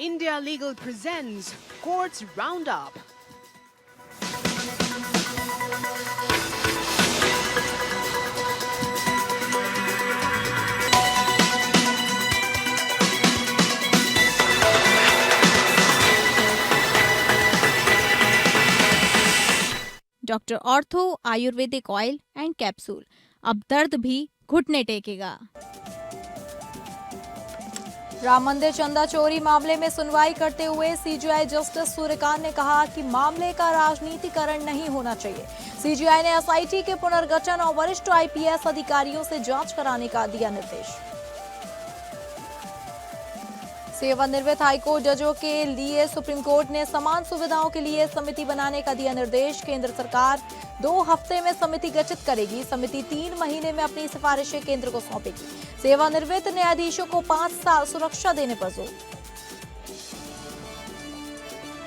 India Legal presents Courts Roundup. Doctor ortho Ayurvedic oil and capsule, अब दर्द भी घुटने टेकेगा। राम मंदिर चंदा चोरी मामले में सुनवाई करते हुए सीजीआई जस्टिस सूर्यकांत ने कहा कि मामले का राजनीतिकरण नहीं होना चाहिए। सीजीआई ने एसआईटी के पुनर्गठन और वरिष्ठ आईपीएस अधिकारियों से जांच कराने का दिया निर्देश। सेवानिवृत्त हाईकोर्ट जजों के लिए सुप्रीम कोर्ट ने समान सुविधाओं के लिए समिति बनाने का दिया निर्देश। केंद्र सरकार 2 हफ्ते में समिति गठित करेगी। समिति 3 महीने में अपनी सिफारिशें केंद्र को सौंपेगी। सेवानिवृत्त न्यायाधीशों को 5 साल सुरक्षा देने पर जोर।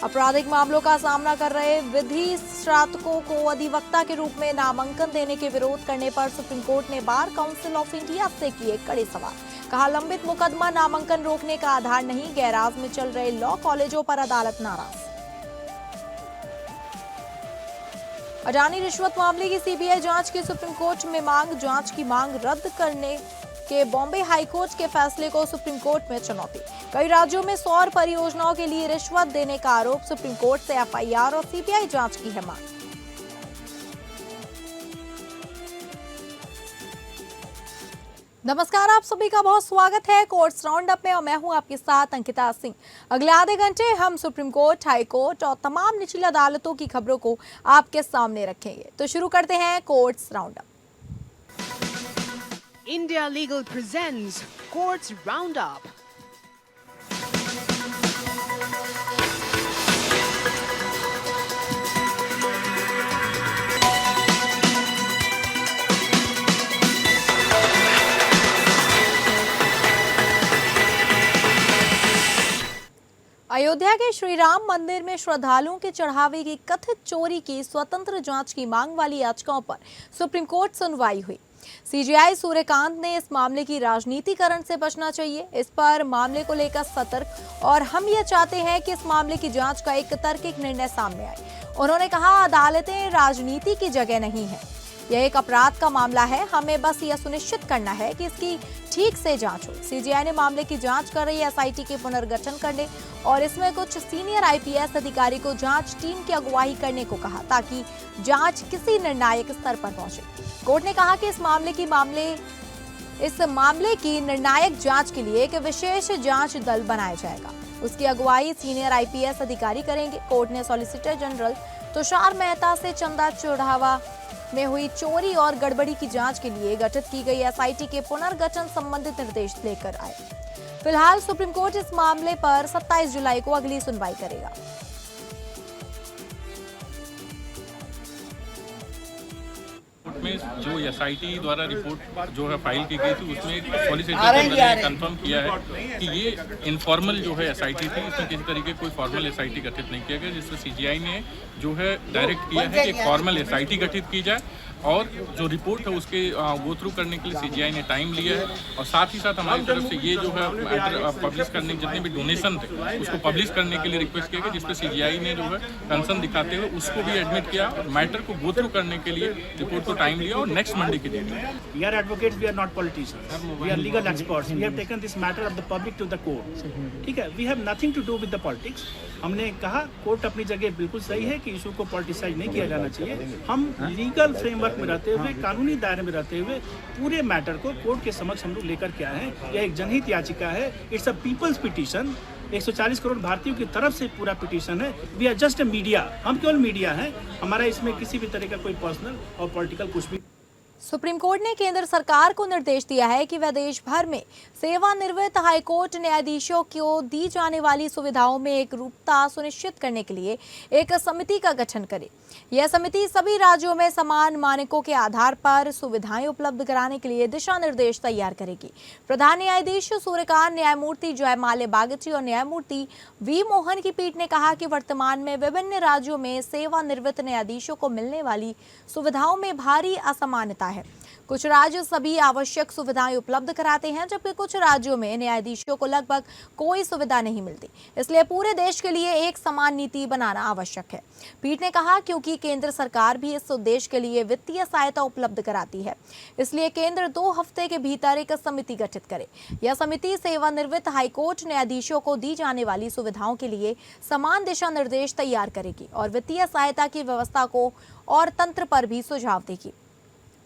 आपराधिक मामलों का सामना कर रहे विधि स्नातकों को अधिवक्ता के रूप में नामांकन देने के विरोध करने पर सुप्रीम कोर्ट ने बार काउंसिल ऑफ इंडिया से किए कड़े सवाल। कहा, लंबित मुकदमा नामांकन रोकने का आधार नहीं। गैराज में चल रहे लॉ कॉलेजों पर अदालत नाराज। अडानी रिश्वत मामले की सीबीआई जांच की सुप्रीम कोर्ट में मांग। जांच की मांग रद्द करने के बॉम्बे हाईकोर्ट के फैसले को सुप्रीम कोर्ट में चुनौती। कई राज्यों में सौर परियोजनाओं के लिए रिश्वत देने का आरोप। सुप्रीम कोर्ट से एफआईआर और सीबीआई जांच की है मांग। नमस्कार, आप सभी का बहुत स्वागत है कोर्ट्स राउंडअप में और मैं हूं आपके साथ अंकिता सिंह। अगले आधे घंटे हम सुप्रीम कोर्ट, हाई कोर्ट और तमाम निचली अदालतों की खबरों को आपके सामने रखेंगे। तो शुरू करते हैं courts roundup. India Legal presents Courts Roundup. Ayodhya के श्री राम मंदिर में श्रद्धालुओं के चढ़ावे की कथित चोरी की स्वतंत्र जांच की मांग वाली याचिकाओं पर सुप्रीम कोर्ट सुनवाई हुई। सीजीआई सूर्यकांत ने इस मामले की राजनीतिकरण से बचना चाहिए, इस पर मामले को लेकर सतर्क और हम ये चाहते हैं कि इस मामले की जांच का एक तार्किक निर्णय सामने आए। उन्होंने कहा, अदालतें राजनीति की जगह नहीं है, यह एक अपराध का मामला है। हमें बस यह सुनिश्चित करना है कि इसकी ठीक से जांच हो। सीजीआई ने मामले की जांच कर रही एसआईटी के पुनर्गठन करने और इसमें कुछ सीनियर आईपीएस अधिकारी को जांच टीम की अगुवाई करने को कहा, ताकि जांच किसी निर्णायक स्तर पर पहुंचे। कोर्ट ने कहा कि इस मामले की निर्णायक जांच के लिए एक विशेष जांच दल बनाया जाएगा। उसकी अगुवाई सीनियर आईपीएस अधिकारी करेंगे। कोर्ट ने सॉलिसिटर जनरल तुषार मेहता से चंदा चढ़ावा में हुई चोरी और गड़बड़ी की जांच के लिए गठित की गई एसआईटी के पुनर्गठन संबंधित निर्देश लेकर आए। फिलहाल सुप्रीम कोर्ट इस मामले पर 27 जुलाई को अगली सुनवाई करेगा। में जो एसआईटी द्वारा रिपोर्ट जो है फाइल की गई थी, उसमें सॉलिसिटर जनरल ने कंफर्म किया है कि ये इनफॉर्मल जो है एसआईटी थी। इसमें किसी तरीके कोई फॉर्मल एसआईटी गठित नहीं किया गया, जिससे सीजीआई ने जो है डायरेक्ट किया है कि एक फॉर्मल एसआईटी गठित की जाए और जो रिपोर्ट है उसके गो थ्रू करने के लिए सीजीआई ने टाइम लिया है। और साथ ही साथ हमारी तरफ से ये जो है मैटर पब्लिश करने जितने भी डोनेशन थे उसको पब्लिश करने के लिए रिक्वेस्ट किया गया, जिसपे सीजीआई ने जो है कंसर्न दिखाते हुए उसको भी एडमिट किया। मैटर को गो थ्रू करने के लिए रिपोर्ट को टाइम लिया और नेक्स्ट मंडे की डेट है। We are advocates, we are not politicians. We are legal experts. We have taken this matter of the public to the court. ठीक है, we have nothing to do with the politics. हमने कहा court अपनी जगह बिल्कुल सही है कि इशू को पॉलिटिसाइज नहीं किया जाना चाहिए। हम लीगल फ्रेमवर्क में रहते हुए, कानूनी दायरे में रहते हुए पूरे मैटर को कोर्ट के समक्ष हम लोग लेकर के आए हैं। यह एक जनहित याचिका है, it's a people's petition. 140 crore भारतीयों की तरफ से पूरा पिटीशन है। We are just a media, हम केवल मीडिया हैं। हमारा इसमें किसी भी तरह का कोई पर्सनल और पॉलिटिकल कुछ भी। सुप्रीम कोर्ट ने केंद्र सरकार को निर्देश दिया है कि वह देश भर में सेवानिवृत्त हाईकोर्ट न्यायाधीशों को दी जाने वाली सुविधाओं में एक रूपता सुनिश्चित करने के लिए एक समिति का गठन करे। यह समिति सभी राज्यों में समान मानकों के आधार पर सुविधाएं उपलब्ध कराने के लिए दिशा निर्देश तैयार करेगी। प्रधान न्यायाधीश सूर्यकांत, न्यायमूर्ति जयमाल्या बागची और न्यायमूर्ति वी मोहन की पीठ ने कहा कि वर्तमान में विभिन्न राज्यों में सेवानिवृत्त न्यायाधीशों को मिलने वाली सुविधाओं में भारी असमानता पता है। कुछ राज्य सभी आवश्यक सुविधाएं उपलब्ध कराते हैं, जबकि कुछ राज्यों में न्यायाधीशों को लगभग कोई सुविधा नहीं मिलती। इसलिए पूरे देश के लिए एक समान नीति बनाना आवश्यक है। पीठ ने कहा क्योंकि केंद्र सरकार भी इस उद्देश्य के लिए वित्तीय सहायता उपलब्ध कराती है, इसलिए केंद्र 2 हफ्ते के भीतर एक समिति गठित करे। यह समिति सेवानिवृत्त हाईकोर्ट न्यायाधीशों को दी जाने वाली सुविधाओं के लिए समान दिशा निर्देश तैयार करेगी और वित्तीय सहायता की व्यवस्था को और तंत्र पर भी सुझाव देगी।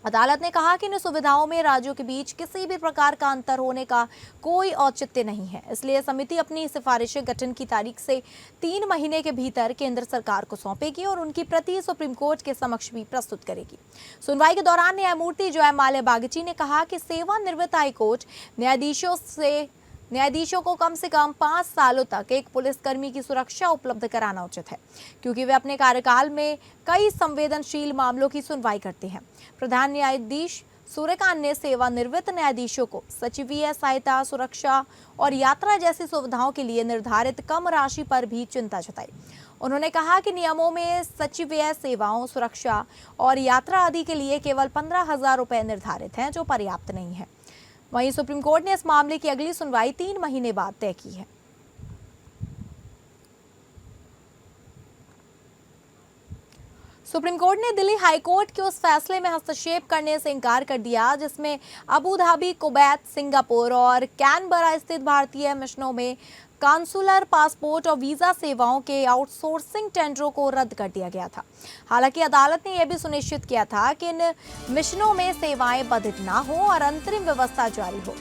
अदालत ने कहा कि इन सुविधाओं में राज्यों के बीच किसी भी प्रकार का अंतर होने का कोई औचित्य नहीं है, इसलिए समिति अपनी सिफारिशें गठन की तारीख से 3 महीने के भीतर केंद्र सरकार को सौंपेगी और उनकी प्रति सुप्रीम कोर्ट के समक्ष भी प्रस्तुत करेगी। सुनवाई के दौरान न्यायमूर्ति जयमाल्या बागची ने कहा कि सेवानिवृत्त हाईकोर्ट न्यायाधीशों को कम से कम 5 सालों तक एक पुलिसकर्मी की सुरक्षा उपलब्ध कराना उचित है, क्योंकि वे अपने कार्यकाल में कई संवेदनशील मामलों की सुनवाई करते हैं। प्रधान न्यायाधीश सूर्यकांत ने सेवानिवृत्त न्यायाधीशों को सचिवीय सहायता, सुरक्षा और यात्रा जैसी सुविधाओं के लिए निर्धारित कम राशि पर भी चिंता जताई। उन्होंने कहा कि नियमों में सचिवीय सेवाओं, सुरक्षा और यात्रा आदि के लिए केवल 15,000 रुपए निर्धारित हैं, जो पर्याप्त नहीं है। वहीं सुप्रीम कोर्ट ने इस मामले की अगली सुनवाई 3 महीने बाद तय की है। सुप्रीम कोर्ट ने दिल्ली हाई कोर्ट के उस फैसले में हस्तक्षेप करने से इनकार कर दिया जिसमें अबू धाबी, कुवैत, सिंगापुर और कैनबरा स्थित भारतीय मिशनों में कांसुलर, पासपोर्ट और वीजा सेवाओं के आउटसोर्सिंग टेंडरों को रद्द कर दिया गया था। हालांकि अदालत ने यह भी सुनिश्चित किया था कि इन मिशनों में सेवाएं बाधित ना हो और अंतरिम व्यवस्था जारी हो।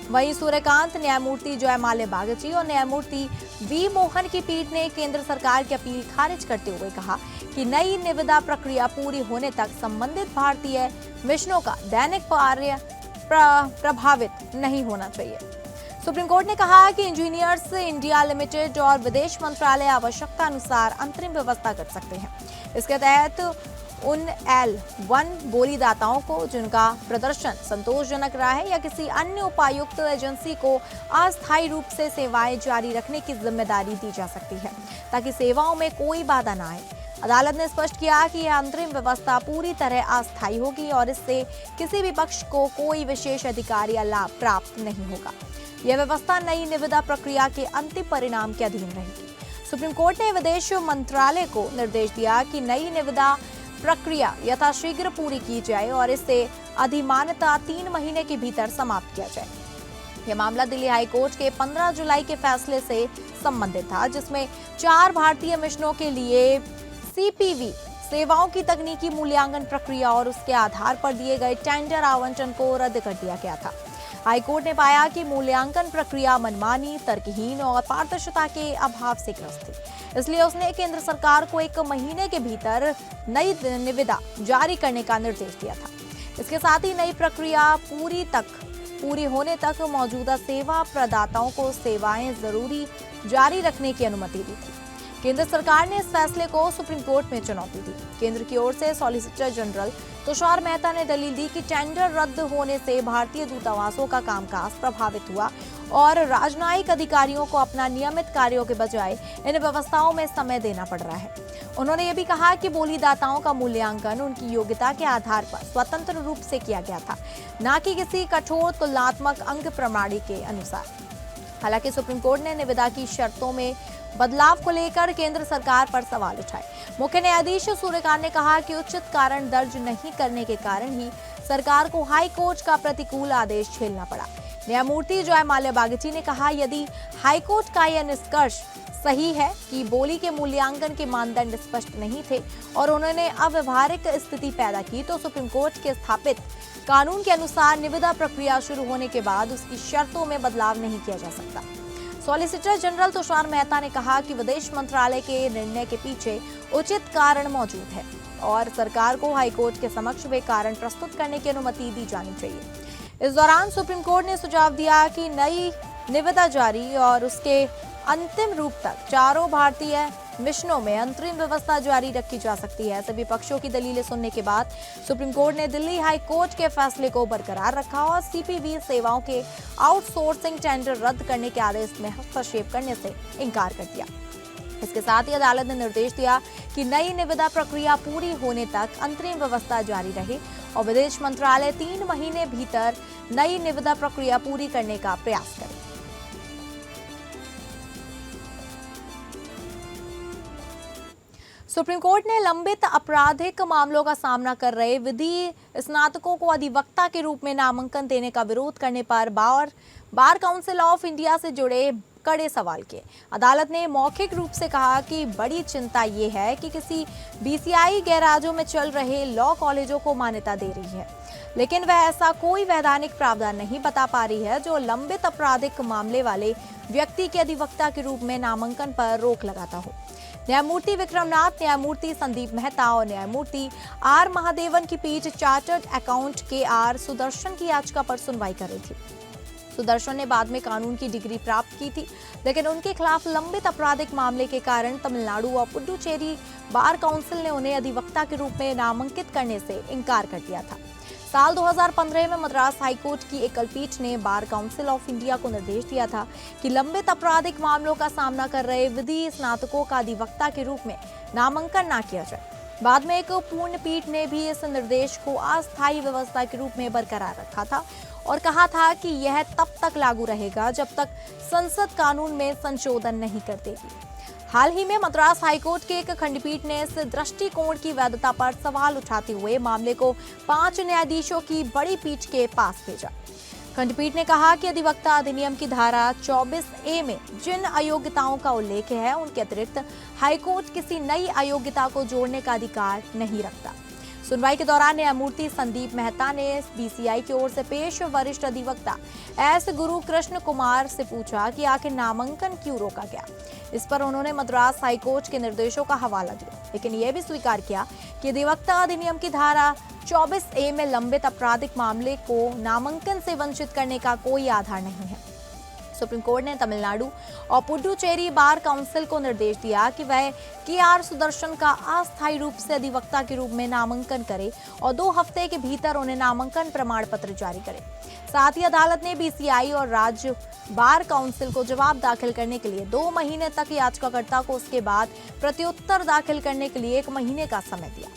वहीं सूर्यकांत, न्यायमूर्ति जयमाल्या बागची और न्यायमूर्ति वी मोहन की पीठ ने केंद्र सरकार की अपील खारिज करते हुए कहा कि नई निविदा प्रक्रिया पूरी होने तक संबंधित भारतीय मिशनों का दैनिक कार्य प्रभावित नहीं होना चाहिए। सुप्रीम कोर्ट ने कहा कि इंजीनियर्स इंडिया लिमिटेड और विदेश मंत्रालय आवश्यकता अनुसार अंतरिम व्यवस्था कर सकते हैं। इसके तहत उन L1 बोलीदाताओं को जिनका प्रदर्शन संतोषजनक रहा है या किसी अन्य उपायुक्त एजेंसी को अस्थायी रूप से सेवाएं जारी रखने की जिम्मेदारी दी जा सकती है, ताकि सेवाओं में कोई बाधा न आए। अदालत ने स्पष्ट किया कि यह अंतरिम व्यवस्था पूरी तरह अस्थायी होगी और इससे किसी भी पक्ष को कोई विशेष अधिकार या लाभ प्राप्त नहीं होगा। यह व्यवस्था नई निविदा प्रक्रिया के अंतिम परिणाम के अधीन रहेगी। सुप्रीम कोर्ट ने विदेश मंत्रालय को निर्देश दिया कि नई निविदा प्रक्रिया यथाशीघ्र पूरी की जाए और इससे अधिमानतः 3 महीने के भीतर समाप्त किया जाए। यह मामला दिल्ली हाई कोर्ट के 15 जुलाई के फैसले से संबंधित था, जिसमें 4 भारतीय मिशनों के लिए CPV सेवाओं की तकनीकी मूल्यांकन प्रक्रिया और उसके आधार पर दिए गए टेंडर आवंटन को रद्द कर दिया गया था। हाईकोर्ट ने पाया कि मूल्यांकन प्रक्रिया मनमानी, तर्कहीन और पारदर्शिता के अभाव से ग्रस्त थी, इसलिए उसने केंद्र सरकार को 1 महीने के भीतर नई निविदा जारी करने का निर्देश दिया था। इसके साथ ही नई प्रक्रिया पूरी होने तक मौजूदा सेवा प्रदाताओं को सेवाएं जरूरी जारी रखने की अनुमति दी थी। केंद्र सरकार ने इस फैसले को सुप्रीम कोर्ट में चुनौती दी। केंद्र की ओर से सॉलिसिटर जनरल तुषार मेहता ने दलील दी कि टेंडर रद्द होने से भारतीय दूतावासों का कामकाज प्रभावित हुआ और राजनयिक अधिकारियों को अपना नियमित कार्यों के बजाय इन व्यवस्थाओं में समय देना पड़ रहा है। उन्होंने ये भी कहा कि बोलीदाताओं का मूल्यांकन उनकी योग्यता के आधार पर स्वतंत्र रूप से किया गया था, न कि किसी कठोर तुलनात्मक अंक प्रणाली के अनुसार। हालांकि सुप्रीम कोर्ट ने निविदा की शर्तों में बदलाव को लेकर केंद्र सरकार पर सवाल उठाए। मुख्य न्यायाधीश सूर्यकांत ने कहा कि उचित कारण दर्ज नहीं करने के कारण ही सरकार को हाई कोर्ट का प्रतिकूल आदेश झेलना पड़ा। न्यायमूर्ति जयमाल्या बागची ने कहा, यदि हाई कोर्ट का यह निष्कर्ष सही है कि बोली के मूल्यांकन के मानदंड स्पष्ट नहीं थे और उन्होंने अव्यवहारिक स्थिति पैदा की, तो सुप्रीम कोर्ट के स्थापित कानून के अनुसार निविदा प्रक्रिया शुरू होने के बाद उसकी शर्तों में बदलाव नहीं किया जा सकता। सॉलिसिटर जनरल तुषार मेहता ने कहा कि विदेश मंत्रालय के निर्णय के पीछे उचित कारण मौजूद है और सरकार को हाईकोर्ट के समक्ष वे कारण प्रस्तुत करने की अनुमति दी जानी चाहिए। इस दौरान सुप्रीम कोर्ट ने सुझाव दिया कि नई निविदा जारी और उसके अंतिम रूप तक 4 भारतीय मिशनों में अंतरिम व्यवस्था जारी रखी जा सकती है। सभी पक्षों की दलीलें सुनने के बाद सुप्रीम कोर्ट ने दिल्ली हाई कोर्ट के फैसले को बरकरार रखा और CPV सेवाओं के आउटसोर्सिंग टेंडर रद्द करने के आदेश में हस्तक्षेप करने से इनकार कर दिया। इसके साथ ही अदालत ने निर्देश दिया कि नई निविदा प्रक्रिया पूरी होने तक अंतरिम व्यवस्था जारी रहे और विदेश मंत्रालय 3 महीने भीतर नई निविदा प्रक्रिया पूरी करने का प्रयास करे। सुप्रीम कोर्ट ने लंबित आपराधिक मामलों का सामना कर रहे विधि स्नातकों को अधिवक्ता के रूप में नामांकन देने का विरोध करने पर बार काउंसिल ऑफ इंडिया से जुड़े कड़े सवाल किए। अदालत ने मौखिक रूप से कहा कि बड़ी चिंता ये है कि किसी बीसीआई गैराजों में चल रहे लॉ कॉलेजों को मान्यता दे रही है, लेकिन वह ऐसा कोई वैधानिक प्रावधान नहीं बता पा रही है जो लंबित आपराधिक मामले वाले व्यक्ति के अधिवक्ता के रूप में नामांकन पर रोक लगाता हो। न्यायमूर्ति विक्रमनाथ, न्यायमूर्ति संदीप मेहता और न्यायमूर्ति आर महादेवन की पीठ चार्टर्ड अकाउंट के आर सुदर्शन की याचिका पर सुनवाई कर रही थी। सुदर्शन ने बाद में कानून की डिग्री प्राप्त की थी, लेकिन उनके खिलाफ लंबित आपराधिक मामले के कारण तमिलनाडु और पुडुचेरी बार काउंसिल ने उन्हें अधिवक्ता के रूप में नामांकित करने से इनकार कर दिया था। साल 2015 में मद्रास हाईकोर्ट की एकल पीठ ने बार काउंसिल ऑफ इंडिया को निर्देश दिया था कि लंबित आपराधिक मामलों का सामना कर रहे विधि स्नातकों का अधिवक्ता के रूप में नामांकन न किया जाए। बाद में एक पूर्ण पीठ ने भी इस निर्देश को अस्थायी व्यवस्था के रूप में बरकरार रखा था और कहा था कि यह तब तक लागू रहेगा जब तक संसद कानून में संशोधन नहीं कर देगी। हाल ही में मद्रास हाईकोर्ट के एक खंडपीठ ने इस दृष्टिकोण की वैधता पर सवाल उठाते हुए मामले को 5 न्यायाधीशों की बड़ी पीठ के पास भेजा। खंडपीठ ने कहा कि अधिवक्ता अधिनियम की धारा 24A में जिन अयोग्यताओं का उल्लेख है उनके अतिरिक्त हाईकोर्ट किसी नई अयोग्यता को जोड़ने का अधिकार नहीं रखता। सुनवाई के दौरान न्यायमूर्ति संदीप मेहता ने बीसीआई की ओर से पेश वरिष्ठ अधिवक्ता एस गुरु कृष्ण कुमार से पूछा कि आखिर नामांकन क्यों रोका गया। इस पर उन्होंने मद्रास हाईकोर्ट के निर्देशों का हवाला दिया, लेकिन यह भी स्वीकार किया कि अधिवक्ता अधिनियम की धारा 24A में लंबित आपराधिक मामले को नामांकन से वंचित करने का कोई आधार नहीं है। सुप्रीम कोर्ट ने तमिलनाडु और पुडुचेरी बार काउंसिल को निर्देश दिया कि वह के.आर. सुदर्शन का अस्थायी रूप से अधिवक्ता के रूप में नामांकन करे और 2 हफ्ते के भीतर उन्हें नामांकन प्रमाण पत्र जारी करे। साथ ही अदालत ने बीसीआई और राज्य बार काउंसिल को जवाब दाखिल करने के लिए 2 महीने तक याचिकाकर्ता को उसके बाद प्रत्युत्तर दाखिल करने के लिए 1 महीने का समय दिया।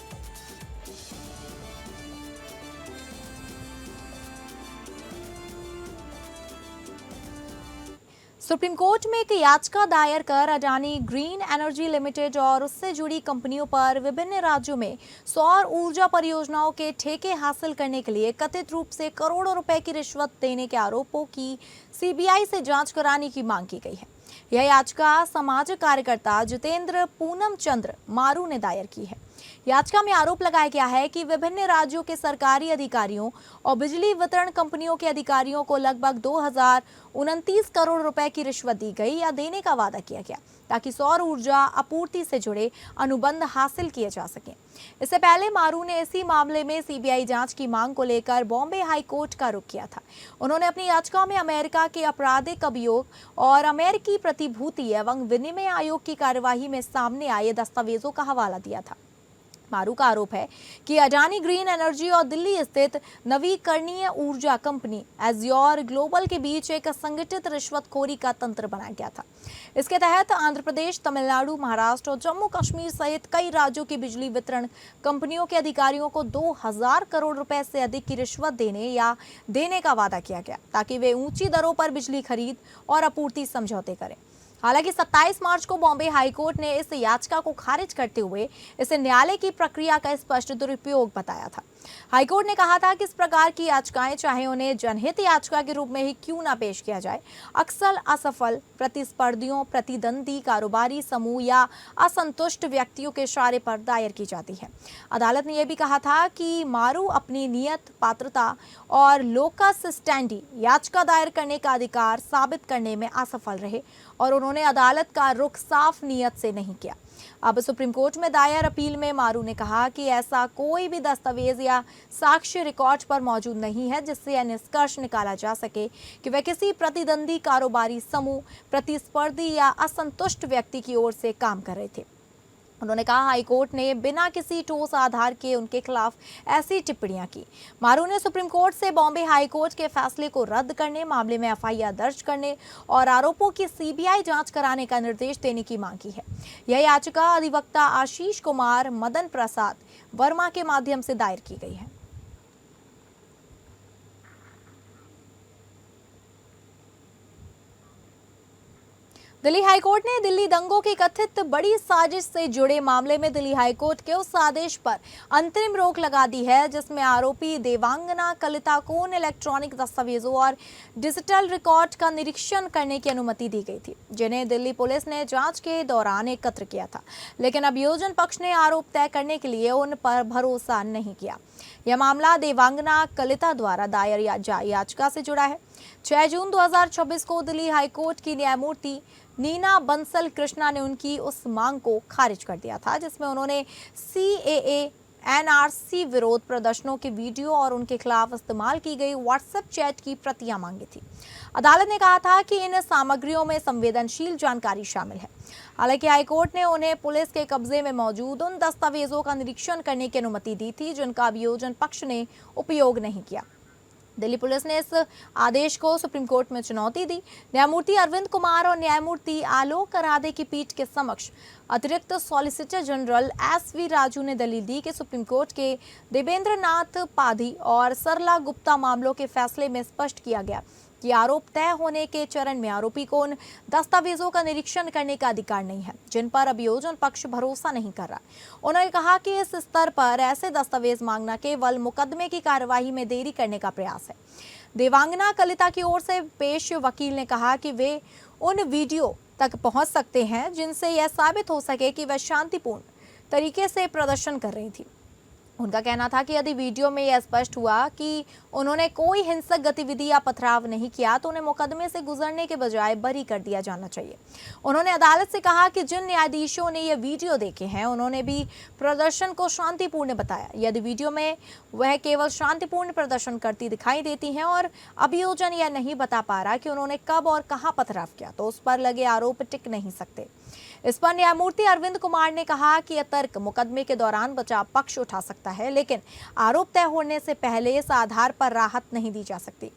सुप्रीम कोर्ट में एक याचिका दायर कर अडानी ग्रीन एनर्जी लिमिटेड और उससे जुड़ी कंपनियों पर विभिन्न राज्यों में सौर ऊर्जा परियोजनाओं के ठेके हासिल करने के लिए कथित रूप से करोड़ों रुपए की रिश्वत देने के आरोपों की सीबीआई से जांच कराने की मांग की गई है। यह याचिका सामाजिक कार्यकर्ता जितेंद्र पूनम चंद्र मारू ने दायर की है। याचिका में आरोप लगाया गया है कि विभिन्न राज्यों के सरकारी अधिकारियों और बिजली वितरण कंपनियों के अधिकारियों को लगभग 2029 करोड़ रुपए की रिश्वत दी गई या देने का वादा किया गया ताकि सौर ऊर्जा आपूर्ति से जुड़े अनुबंध हासिल किए जा सकें। इससे पहले मारू ने इसी मामले में सीबीआई जांच की मांग को लेकर बॉम्बे हाई कोर्ट का रुख किया था। उन्होंने अपनी याचिका में अमेरिका के आपराधिक अभियोग और अमेरिकी प्रतिभूति एवं विनिमय आयोग की कार्यवाही में सामने आए दस्तावेजों का हवाला दिया था। मारू का आरोप है कि अडानी ग्रीन एनर्जी और दिल्ली स्थित नवीकरणीय ऊर्जा कंपनी एज्योर ग्लोबल के बीच एक संगठित रिश्वतखोरी का तंत्र बनाया गया था। इसके तहत आंध्र प्रदेश, तमिलनाडु, महाराष्ट्र और जम्मू कश्मीर सहित कई राज्यों की बिजली वितरण कंपनियों के अधिकारियों को 2000 करोड़ रुपए से अधिक की रिश्वत देने का वादा किया गया ताकि वे ऊंची दरों पर बिजली खरीद और आपूर्ति समझौते करें। हालांकि 27 मार्च को बॉम्बे हाईकोर्ट ने इस याचिका को खारिज करते हुए इसे न्यायालय की प्रक्रिया का स्पष्ट दुरुपयोग बताया था। हाईकोर्ट ने कहा था कि इस प्रकार की याचिकाएं चाहे उन्हें जनहित याचिका के रूप में ही क्यों ना पेश किया जाए, अक्सर असफल प्रतिस्पर्धियों, प्रतिद्वंदी कारोबारी समूह या असंतुष्ट व्यक्तियों के इशारे पर दायर की जाती है। अदालत ने यह भी कहा था कि मारू अपनी नियत, पात्रता और लोकस स्टैंडी याचिका दायर करने का अधिकार साबित करने में असफल रहे और उन्होंने अदालत का रुख साफ नीयत से नहीं किया। अब सुप्रीम कोर्ट में दायर अपील में मारू ने कहा कि ऐसा कोई भी दस्तावेज या साक्ष्य रिकॉर्ड पर मौजूद नहीं है जिससे यह निष्कर्ष निकाला जा सके कि वह किसी प्रतिद्वंदी कारोबारी समूह, प्रतिस्पर्धी या असंतुष्ट व्यक्ति की ओर से काम कर रहे थे। उन्होंने कहा हाईकोर्ट ने बिना किसी ठोस आधार के उनके खिलाफ ऐसी टिप्पणियां की। मारू ने सुप्रीम कोर्ट से बॉम्बे हाईकोर्ट के फैसले को रद्द करने, मामले में एफआईआर दर्ज करने और आरोपों की सीबीआई जांच कराने का निर्देश देने की मांग की है। यह याचिका अधिवक्ता आशीष कुमार मदन प्रसाद वर्मा के माध्यम से दायर की गई है। दिल्ली हाईकोर्ट ने दिल्ली दंगों की कथित बड़ी साजिश से जुड़े मामले में दिल्ली हाईकोर्ट के उस आदेश पर अंतरिम रोक लगा दी है जिसमें आरोपी देवांगना कलिता को उन इलेक्ट्रॉनिक दस्तावेजों और डिजिटल रिकॉर्ड का निरीक्षण करने की अनुमति दी गई थी जिन्हें दिल्ली पुलिस ने जांच के दौरान एकत्र किया था, लेकिन अभियोजन पक्ष ने आरोप तय करने के लिए उन पर भरोसा नहीं किया। यह मामला देवांगना कलिता द्वारा दायर याचिका से जुड़ा है। 6 जून 2024 को दिल्ली हाईकोर्ट की न्यायमूर्ति नीना बंसल कृष्णा ने उनकी उस मांग को खारिज कर दिया था जिसमें उन्होंने CAA NRC विरोध प्रदर्शनों के वीडियो और उनके खिलाफ इस्तेमाल की गई व्हाट्सएप चैट की प्रतियां मांगी थी। अदालत ने कहा था कि इन सामग्रियों में संवेदनशील जानकारी शामिल है। हालांकि हाईकोर्ट ने उन्हें पुलिस के कब्जे में मौजूद उन दस्तावेजों का निरीक्षण करने की अनुमति दी थी जिनका अभियोजन पक्ष ने उपयोग नहीं किया। दिल्ली पुलिस ने इस आदेश को सुप्रीम कोर्ट में चुनौती दी। न्यायमूर्ति अरविंद कुमार और न्यायमूर्ति आलोक राधे की पीठ के समक्ष अतिरिक्त सॉलिसिटर जनरल SV राजू ने दलील दी कि सुप्रीम कोर्ट के देवेंद्र नाथ पाधी और सरला गुप्ता मामलों के फैसले में स्पष्ट किया गया कि आरोप तय होने के चरण में आरोपी को उन दस्तावेजों का निरीक्षण करने का अधिकार नहीं है जिन पर अभियोजन पक्ष भरोसा नहीं कर रहा। उन्होंने कहा कि इस स्तर पर ऐसे दस्तावेज मांगना केवल मुकदमे की कार्यवाही में देरी करने का प्रयास है। देवांगना कलिता की ओर से पेश वकील ने कहा कि वे उन वीडियो तक पहुंच सकते हैं जिनसे यह साबित हो सके कि वह शांतिपूर्ण तरीके से प्रदर्शन कर रही थी। उनका कहना था कि यदि वीडियो में यह स्पष्ट हुआ कि उन्होंने कोई हिंसक गतिविधि या पथराव नहीं किया तो उन्हें मुकदमे से गुजरने के बजाय बरी कर दिया जाना चाहिए। उन्होंने अदालत से कहा कि जिन न्यायाधीशों ने यह वीडियो देखे हैं उन्होंने भी प्रदर्शन को शांतिपूर्ण बताया। यदि वीडियो में वह केवल शांतिपूर्ण प्रदर्शन करती दिखाई देती हैं और अभियोजन यह नहीं बता पा रहा कि उन्होंने कब और कहां पथराव किया तो उस पर लगे आरोप टिक नहीं सकते। इस पर न्यायमूर्ति अरविंद कुमार ने कहा कि यह तर्क मुकदमे के दौरान बचाव पक्ष उठा सकता है, लेकिन आरोप तय होने से पहले इस आधार पर राहत नहीं दी जा सकती।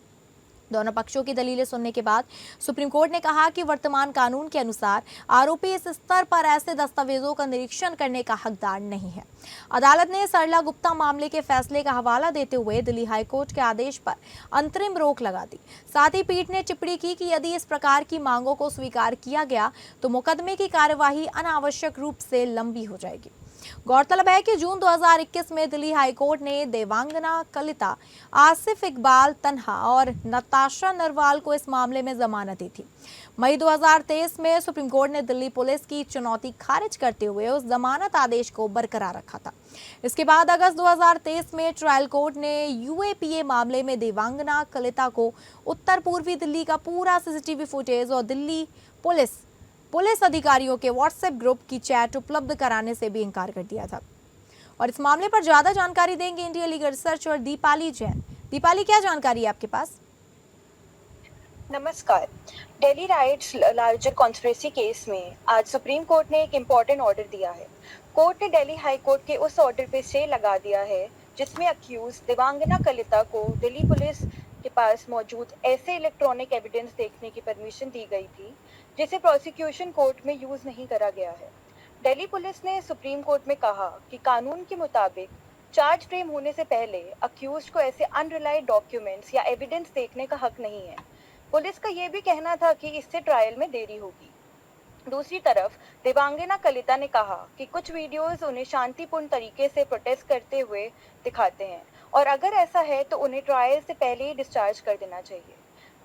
दोनों पक्षों की दलीलें सुनने के बाद सुप्रीम कोर्ट ने कहा कि वर्तमान कानून के अनुसार आरोपी इस स्तर पर ऐसे दस्तावेजों का निरीक्षण करने का हकदार नहीं है। अदालत ने सरला गुप्ता मामले के फैसले का हवाला देते हुए दिल्ली हाईकोर्ट के आदेश पर अंतरिम रोक लगा दी। साथ ही पीठ ने टिप्पणी की कि यदि इस प्रकार की मांगों को स्वीकार किया गया तो मुकदमे की कार्यवाही अनावश्यक रूप से लंबी हो जाएगी। गौरतलब है कि जून 2021 में दिल्ली हाईकोर्ट ने देवांगना कलिता, आसिफ इकबाल तन्हा और नताशा नरवाल को इस मामले में जमानत दी थी। मई 2023 में सुप्रीम कोर्ट ने दिल्ली पुलिस की चुनौती खारिज करते हुए उस जमानत आदेश को बरकरार रखा था। इसके बाद अगस्त 2023 में ट्रायल कोर्ट ने UAPA मामले में देवांगना कलिता को उत्तर पूर्वी दिल्ली का पूरा CCTV फुटेज और दिल्ली पुलिस अधिकारियों के व्हाट्सएप ग्रुप की चैट उपलब्ध कराने से भी इनकार कर दिया था। और इस मामले पर ज्यादा जानकारी देंगे इंडिया लीगल रिसर्च और दीपाली जैन। दीपाली, क्या जानकारी है आपके पास? नमस्कार। Delhi rights larger conspiracy case में आज सुप्रीम कोर्ट ने एक इम्पॉर्टेंट ऑर्डर दिया है। कोर्ट ने दिल्ली हाई कोर्ट के उस ऑर्डर पे स्टे लगा दिया है जिसमें अक्यूज देवांगना कलिता को दिल्ली पुलिस के पास मौजूद ऐसे इलेक्ट्रॉनिक एविडेंस देखने की परमिशन दी गई थी जिसे प्रोसिक्यूशन कोर्ट में यूज नहीं करा गया है। दिल्ली पुलिस ने सुप्रीम कोर्ट में कहा कि कानून के मुताबिक चार्ज फ्रेम होने से पहले अक्यूज को ऐसे अनरिलायड डॉक्यूमेंट्स या एविडेंस देखने का हक नहीं है। पुलिस का ये भी कहना था कि इससे ट्रायल में देरी होगी। दूसरी तरफ देवांगना कलिता ने कहा कि कुछ वीडियोस उन्हें शांतिपूर्ण तरीके से प्रोटेस्ट करते हुए दिखाते हैं और अगर ऐसा है तो उन्हें ट्रायल से पहले ही डिस्चार्ज कर देना चाहिए।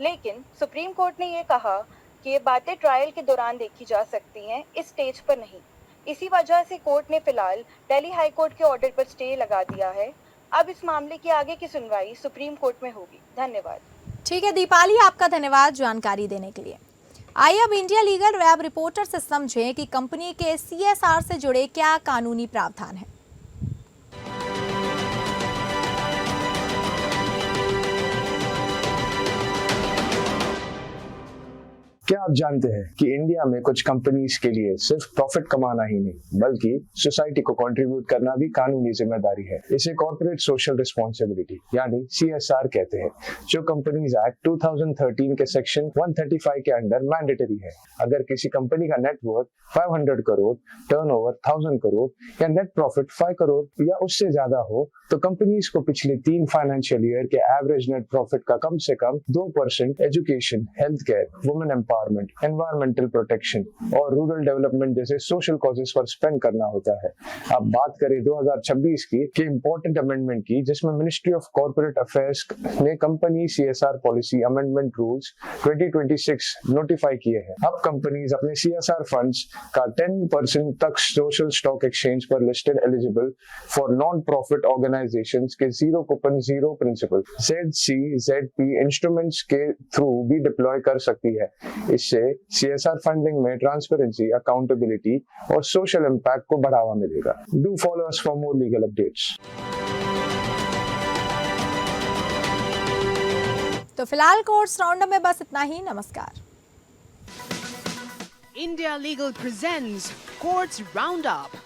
लेकिन सुप्रीम कोर्ट ने ये कहा कि ये बातें ट्रायल के दौरान देखी जा सकती हैं, इस स्टेज पर नहीं। इसी वजह से कोर्ट ने फिलहाल दिल्ली हाई कोर्ट के ऑर्डर पर स्टे लगा दिया है। अब इस मामले की आगे की सुनवाई सुप्रीम कोर्ट में होगी। धन्यवाद। ठीक है दीपाली, आपका धन्यवाद जानकारी देने के लिए। आइए अब इंडिया लीगल वेब रिपोर्टर से समझें कि कंपनी के CSR से जुड़े क्या कानूनी प्रावधान हैं। क्या आप जानते हैं कि इंडिया में कुछ कंपनीज के लिए सिर्फ प्रॉफिट कमाना ही नहीं बल्कि सोसाइटी को कंट्रीब्यूट करना भी कानूनी जिम्मेदारी है। इसे कॉर्पोरेट सोशल रिस्पॉन्सिबिलिटी यानी CSR कहते हैं, जो कंपनीज एक्ट 2013 के सेक्शन 135 के अंडर मैंडेटरी है। अगर किसी कंपनी का नेटवर्थ 500 करोड़, टर्नओवर 1000 करोड़ या नेट प्रॉफिट 5 करोड़ या उससे ज्यादा हो तो कंपनीज को पिछले 3 फाइनेंशियल ईयर के एवरेज नेट प्रॉफिट का कम से कम 2% education, health care, women empowerment empowerment, environmental protection और रूरल डेवलपमेंट जैसे सोशल कॉजेस पर स्पेंड करना होता है। अब बात करें 2026 की इम्पोर्टेंट अमेंडमेंट की, जिसमें मिनिस्ट्री ऑफ कॉर्पोरेट अफेयर्स ने company CSR policy amendment rules 2026 notify किए हैं। अब कंपनीज अपने CSR फंड्स का 10% तक सोशल स्टॉक एक्सचेंज पर listed eligible for non profit organisations के zero coupon zero principal ZCZP instruments के थ्रू भी डिप्लॉय कर सकती है। इससे CSR फंडिंग में ट्रांसपेरेंसी, अकाउंटेबिलिटी और सोशल इम्पैक्ट को बढ़ावा मिलेगा। Do follow us for more legal updates. तो फिलहाल कोर्ट्स राउंडअप में बस इतना ही। नमस्कार। India Legal presents Courts Roundup.